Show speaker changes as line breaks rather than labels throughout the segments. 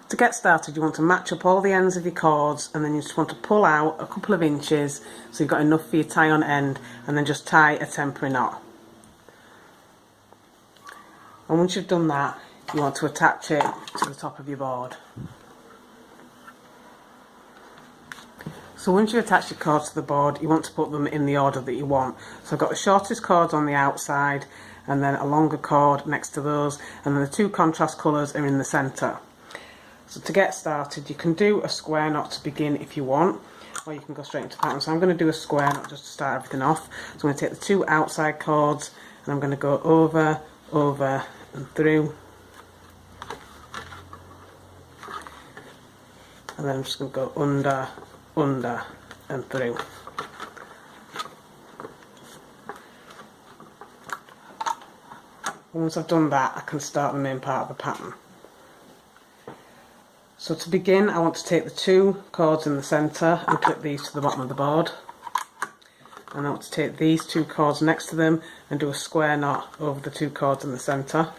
To get started, you want to match up all the ends of your cords, and then you just want to pull out a couple of inches so you've got enough for your tie on end, and then just tie a temporary knot. And once you've done that, you want to attach it to the top of your board. So once you attach your cords to the board, you want to put them in the order that you want. So I've got the shortest cords on the outside, and then a longer cord next to those, and then the two contrast colours are in the centre. So to get started, you can do a square knot to begin if you want, or you can go straight into pattern. So I'm going to do a square knot just to start everything off. So I'm going to take the two outside cords and I'm going to go over, over and through. And then I'm just going to go under, under and through. And once I've done that, I can start the main part of the pattern. So to begin, I want to take the two cords in the centre and clip these to the bottom of the board. And I want to take these two cords next to them and do a square knot over the two cords in the centre.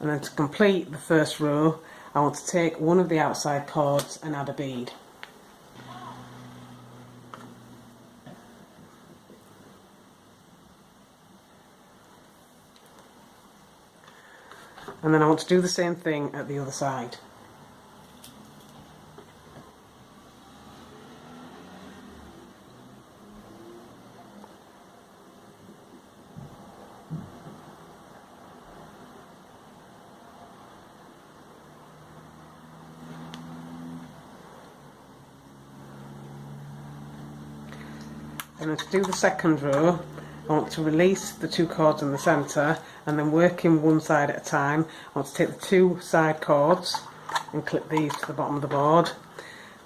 And then to complete the first row, I want to take one of the outside cords and add a bead. And then I want to do the same thing at the other side. And then to do the second row, I want to release the two cords in the centre, and then working one side at a time, I want to take the two side cords and clip these to the bottom of the board,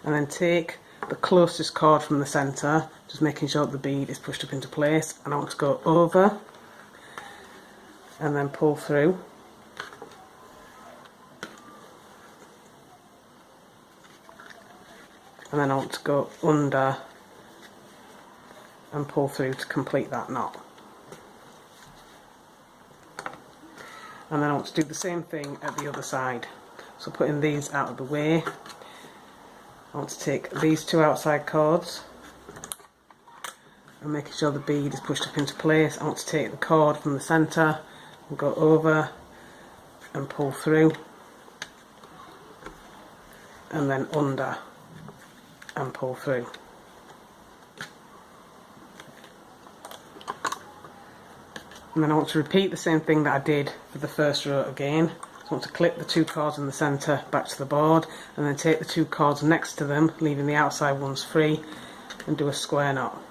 and then take the closest cord from the centre, just making sure that the bead is pushed up into place, and I want to go over and then pull through. And then I want to go under and pull through to complete that knot. And then I want to do the same thing at the other side. So putting these out of the way, I want to take these two outside cords and making sure the bead is pushed up into place. I want to take the cord from the centre and go over and pull through, and then under and pull through. And then I want to repeat the same thing that I did for the first row again. So I want to clip the two cords in the centre back to the board, and then take the two cords next to them, leaving the outside ones free, and do a square knot.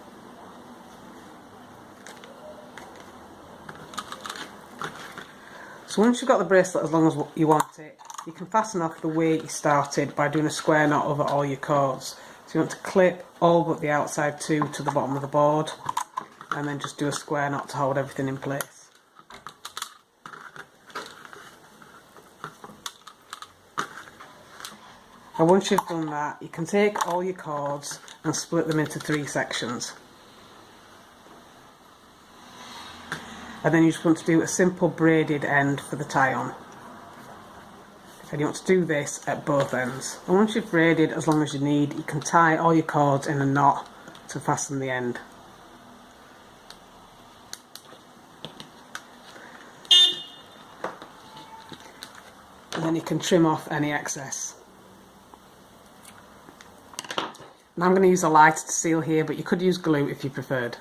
So once you've got the bracelet as long as you want it, you can fasten off the way you started by doing a square knot over all your cords. So you want to clip all but the outside two to the bottom of the board, and then just do a square knot to hold everything in place. And once you've done that, you can take all your cords and split them into 3 sections. And then you just want to do a simple braided end for the tie-on. And you want to do this at both ends. And once you've braided as long as you need, you can tie all your cords in a knot to fasten the end. And then you can trim off any excess. Now I'm going to use a lighter to seal here, but you could use glue if you preferred.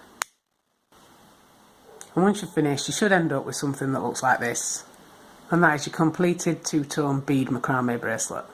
And once you've finished, you should end up with something that looks like this. And that is your completed two-tone bead macrame bracelet.